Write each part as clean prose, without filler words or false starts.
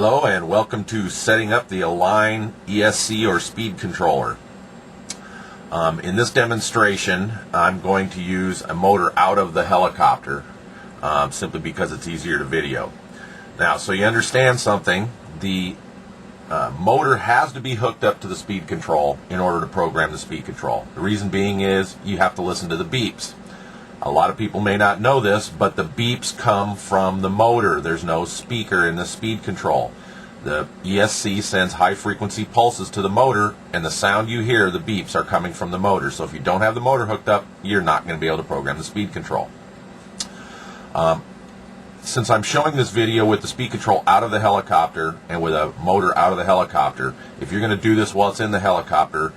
Hello and welcome to setting up the Align ESC or speed controller. In this demonstration I'm going to use a motor out of the helicopter simply because it's easier to video. Now, so you understand something, the motor has to be hooked up to the speed control in order to program the speed control. The reason being is you have to listen to the beeps. A lot of people may not know this, but the beeps come from the motor. There's no speaker in the speed control. The ESC sends high frequency pulses to the motor, and the sound you hear, the beeps, are coming from the motor. So if you don't have the motor hooked up, you're not going to be able to program the speed control. Since I'm showing this video with the speed control out of the helicopter and with a motor out of the helicopter, if you're going to do this while it's in the helicopter,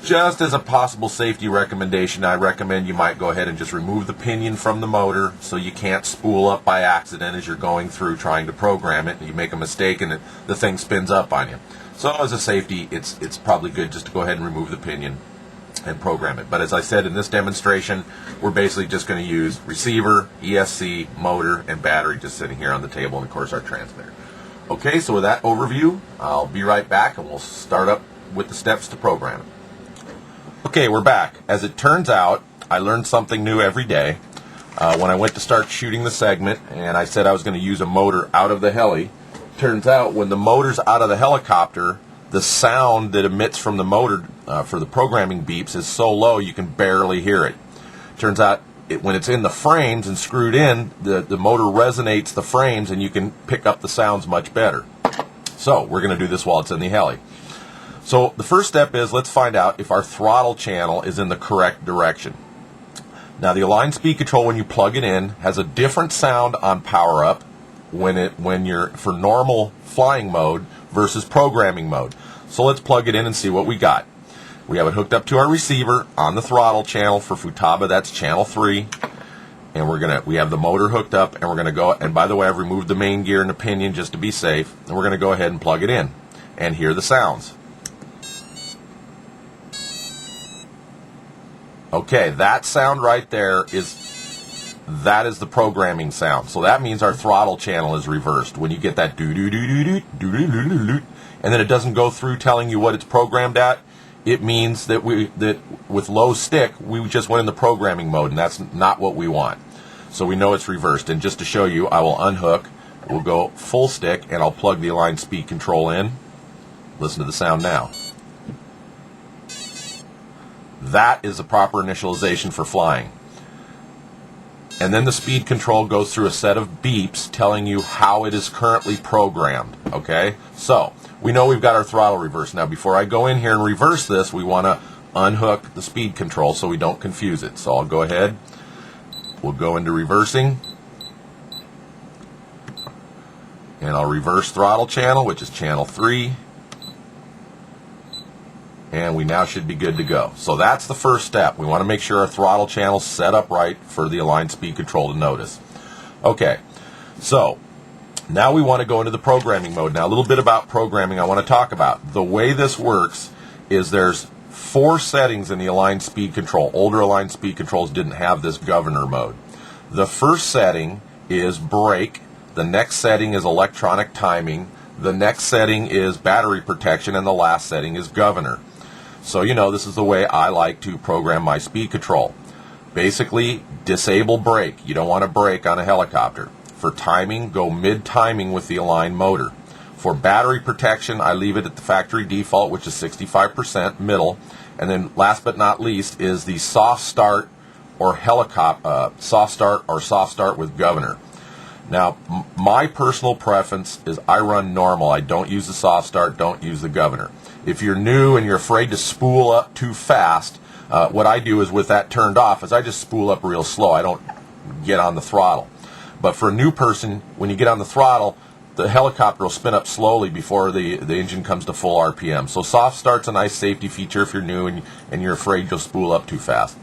just as a possible safety recommendation, I recommend you might go ahead and just remove the pinion from the motor so you can't spool up by accident as you're going through trying to program it and you make a mistake and the thing spins up on you. So as a safety, it's probably good just to go ahead and remove the pinion and program it. But as I said, in this demonstration, we're basically just going to use receiver, ESC, motor, and battery just sitting here on the table, and of course our transmitter. Okay, so with that overview, I'll be right back and we'll start up with the steps to program it. Okay, we're back. As it turns out, I learned something new every day. When I went to start shooting the segment and I said I was going to use a motor out of the heli, turns out when the motor's out of the helicopter, the sound that emits from the motor for the programming beeps is so low you can barely hear it. Turns out when it's in the frames and screwed in, the motor resonates the frames and you can pick up the sounds much better. So we're going to do this while it's in the heli. So the first step is let's find out if our throttle channel is in the correct direction. Now the Align speed control, when you plug it in, has a different sound on power up when you're for normal flying mode versus programming mode. So let's plug it in and see what we got. We have it hooked up to our receiver on the throttle channel for Futaba. That's channel 3, and we have the motor hooked up, and we're gonna go. And by the way, I've removed the main gear and the pinion just to be safe, and we're gonna go ahead and plug it in and hear the sounds. Okay, that sound right there is the programming sound. So that means our throttle channel is reversed. When you get that doo-doo-doo-doo-doo, and then it doesn't go through telling you what it's programmed at, it means that with low stick, we just went in the programming mode, and that's not what we want. So we know it's reversed. And just to show you, I will unhook, we'll go full stick, and I'll plug the Align speed control in. Listen to the sound now. That is the proper initialization for flying. And then the speed control goes through a set of beeps telling you how it is currently programmed. Okay? So, we know we've got our throttle reversed. Now, before I go in here and reverse this, we want to unhook the speed control so we don't confuse it. So I'll go ahead. We'll go into reversing. And I'll reverse throttle channel, which is channel 3. And we now should be good to go. So that's the first step. We want to make sure our throttle channel's set up right for the Align speed control to notice. Okay, so now we want to go into the programming mode. Now a little bit about programming I want to talk about. The way this works is there's 4 settings in the Align speed control. Older Align speed controls didn't have this governor mode. The first setting is brake. The next setting is electronic timing. The next setting is battery protection. And the last setting is governor. So you know, this is the way I like to program my speed control. Basically, disable brake. You don't want to brake on a helicopter. For timing, go mid-timing with the Align motor. For battery protection, I leave it at the factory default, which is 65% middle. And then last but not least is the soft start or soft start with governor. Now, my personal preference is I run normal. I don't use the soft start, don't use the governor. If you're new and you're afraid to spool up too fast, what I do is with that turned off is I just spool up real slow. I don't get on the throttle. But for a new person, when you get on the throttle, the helicopter will spin up slowly before the engine comes to full RPM. So soft start's a nice safety feature if you're new and you're afraid you'll spool up too fast.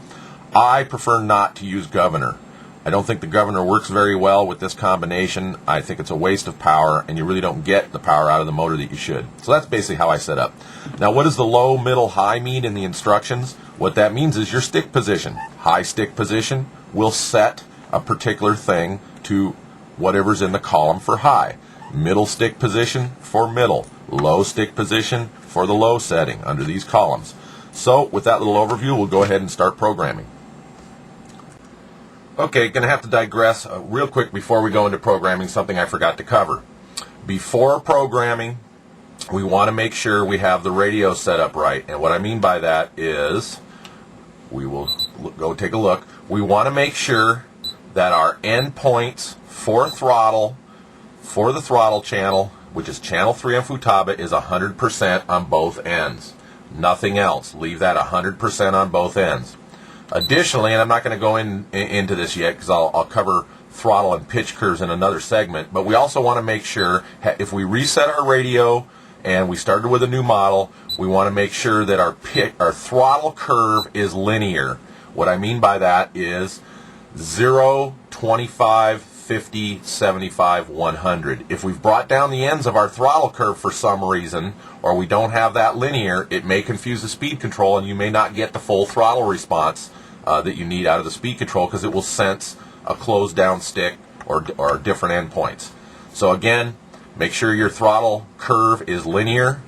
I prefer not to use governor. I don't think the governor works very well with this combination. I think it's a waste of power, and you really don't get the power out of the motor that you should. So that's basically how I set up. Now, what does the low, middle, high mean in the instructions? What that means is your stick position. High stick position will set a particular thing to whatever's in the column for high. Middle stick position for middle. Low stick position for the low setting under these columns. So with that little overview, we'll go ahead and start programming. Okay, going to have to digress real quick before we go into programming, something I forgot to cover. Before programming, we want to make sure we have the radio set up right. And what I mean by that is, we will go take a look. We want to make sure that our endpoints for throttle, for the throttle channel, which is channel 3 on Futaba, is 100% on both ends. Nothing else. Leave that 100% on both ends. Additionally, and I'm not going to go into this yet because I'll cover throttle and pitch curves in another segment, but we also want to make sure, if we reset our radio and we started with a new model, we want to make sure that our throttle curve is linear. What I mean by that is 0, 25, 50, 75, 100. If we've brought down the ends of our throttle curve for some reason, or we don't have that linear, it may confuse the speed control and you may not get the full throttle response that you need out of the speed control, because it will sense a closed down stick or different endpoints. So again, make sure your throttle curve is linear,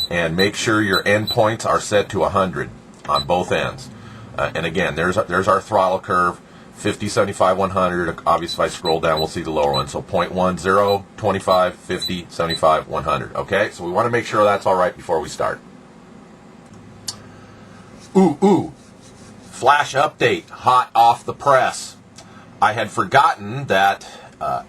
and make sure your endpoints are set to 100 on both ends. And again, there's our throttle curve, 50, 75, 100. Obviously, if I scroll down, we'll see the lower one. So 0.1, 0, 25, 50, 75, 100. Okay, so we want to make sure that's all right before we start. Flash update, hot off the press. I had forgotten that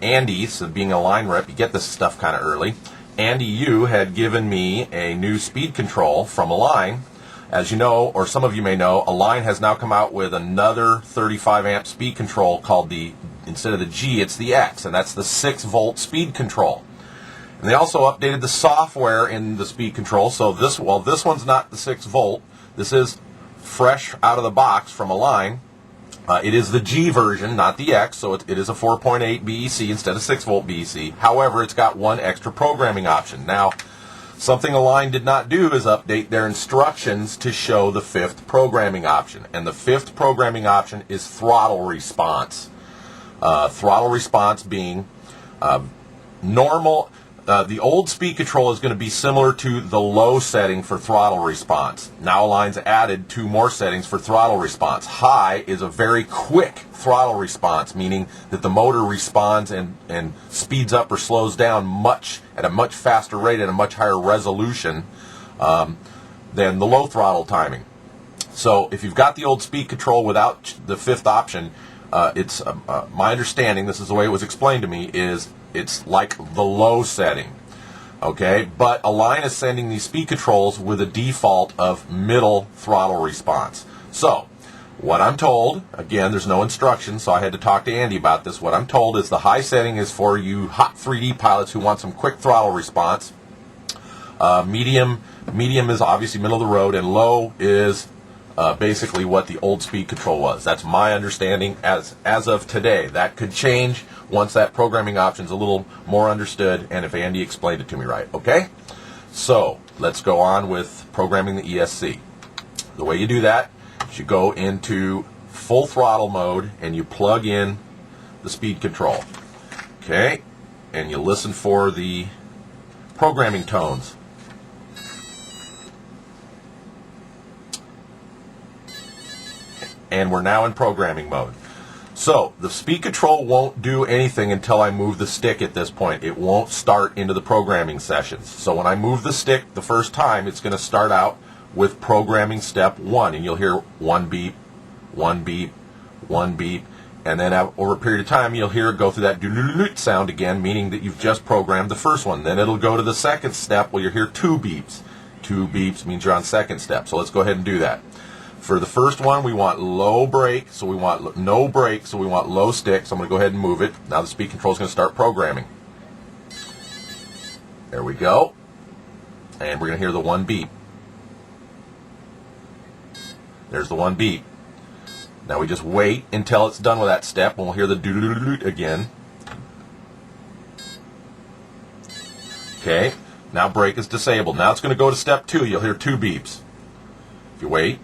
Andy, so being a line rep, you get this stuff kind of early. Andy Yu had given me a new speed control from Align. As you know, or some of you may know, Align has now come out with another 35 amp speed control called instead of the G, it's the X, and that's the 6 volt speed control. And they also updated the software in the speed control, so this one's not the 6 volt, this is fresh out of the box from Align. It is the G version, not the X, so it is a 4.8 BEC instead of 6 volt BEC. However, it's got one extra programming option. Now, something Align did not do is update their instructions to show the 5th programming option. And the 5th programming option is throttle response. Throttle response being normal. The old speed control is going to be similar to the low setting for throttle response. Now Align's added 2 more settings for throttle response. High is a very quick throttle response, meaning that the motor responds and speeds up or slows down at a much faster rate at a much higher resolution than the low throttle timing. So if you've got the old speed control without the 5th option, it's my understanding, this is the way it was explained to me, is it's like the low setting. Okay, but Align is sending these speed controls with a default of middle throttle response. So what I'm told, again, there's no instructions, so I had to talk to Andy about this. What I'm told is the high setting is for you hot 3D pilots who want some quick throttle response. Medium is obviously middle of the road, and low is basically what the old speed control was. That's my understanding as of today. That could change once that programming option is a little more understood and if Andy explained it to me right. Okay? So let's go on with programming the ESC. The way you do that is you go into full throttle mode and you plug in the speed control. Okay? And you listen for the programming tones. And we're now in programming mode. So the speed control won't do anything until I move the stick at this point. It won't start into the programming sessions. So when I move the stick the first time, it's going to start out with programming step 1. And you'll hear 1 beep, 1 beep, 1 beep. And then over a period of time, you'll hear it go through that doo-doo-doo sound again, meaning that you've just programmed the first one. Then it'll go to the second step where you'll hear 2 beeps. 2 beeps means you're on second step. So let's go ahead and do that. For the first one, we want low brake, so we want no brake, so we want low stick. So I'm going to go ahead and move it. Now the speed control is going to start programming. There we go. And we're going to hear the 1 beep. There's the 1 beep. Now we just wait until it's done with that step, and we'll hear the doo-doo-doo-doo again. Okay, now brake is disabled. Now it's going to go to step 2. You'll hear 2 beeps. If you wait,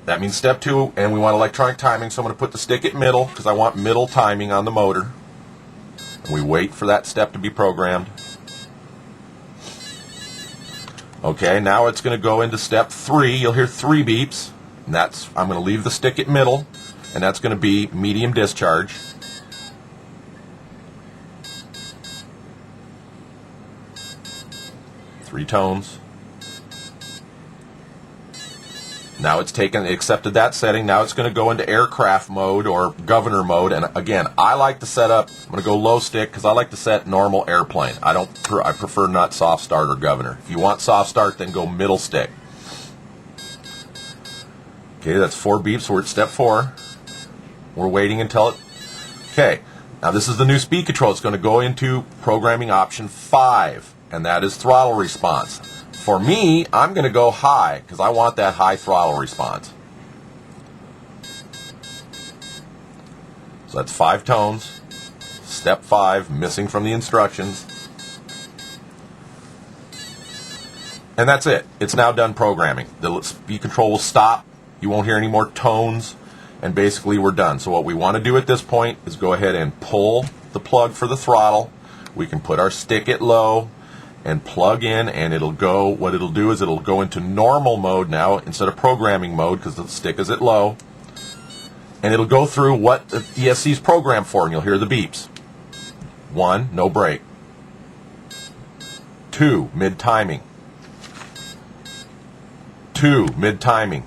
that means step 2, and we want electronic timing, so I'm going to put the stick at middle because I want middle timing on the motor. We wait for that step to be programmed. Okay, now it's going to go into step 3. You'll hear 3 beeps. And I'm going to leave the stick at middle, and that's going to be medium discharge. Three tones. Now it's accepted that setting. Now it's going to go into aircraft mode or governor mode. And again, I like to set up, I'm going to go low stick because I like to set normal airplane. I prefer not soft start or governor. If you want soft start, then go middle stick. Okay, that's 4 beeps. We're at step 4. We're waiting until it. Okay, now this is the new speed control. It's going to go into programming option 5, and that is throttle response. For me, I'm going to go high because I want that high throttle response. So that's 5 tones. Step 5, missing from the instructions. And that's it. It's now done programming. The speed control will stop. You won't hear any more tones. And basically we're done. So what we want to do at this point is go ahead and pull the plug for the throttle. We can put our stick at low and plug in, and what it'll do is it'll go into normal mode now instead of programming mode because the stick is at low. And it'll go through what the ESC is programmed for, and you'll hear the beeps. 1, no brake. 2, mid-timing. 2, mid-timing.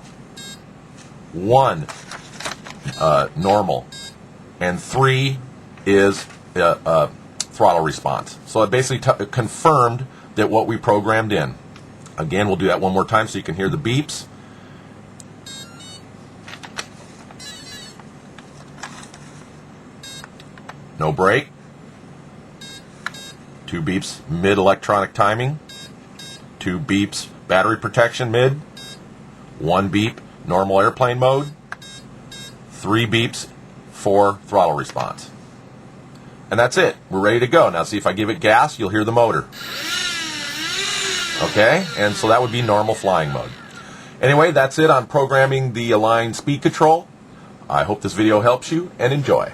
1, normal. And 3 is throttle response. So it basically confirmed that what we programmed in. Again, we'll do that one more time so you can hear the beeps. No brake. 2 beeps mid electronic timing. 2 beeps battery protection mid. 1 beep normal airplane mode. 3 beeps for throttle response. And that's it. We're ready to go. Now see, if I give it gas, you'll hear the motor. Okay? And so that would be normal flying mode. Anyway, that's it on programming the Align speed control. I hope this video helps you, and enjoy.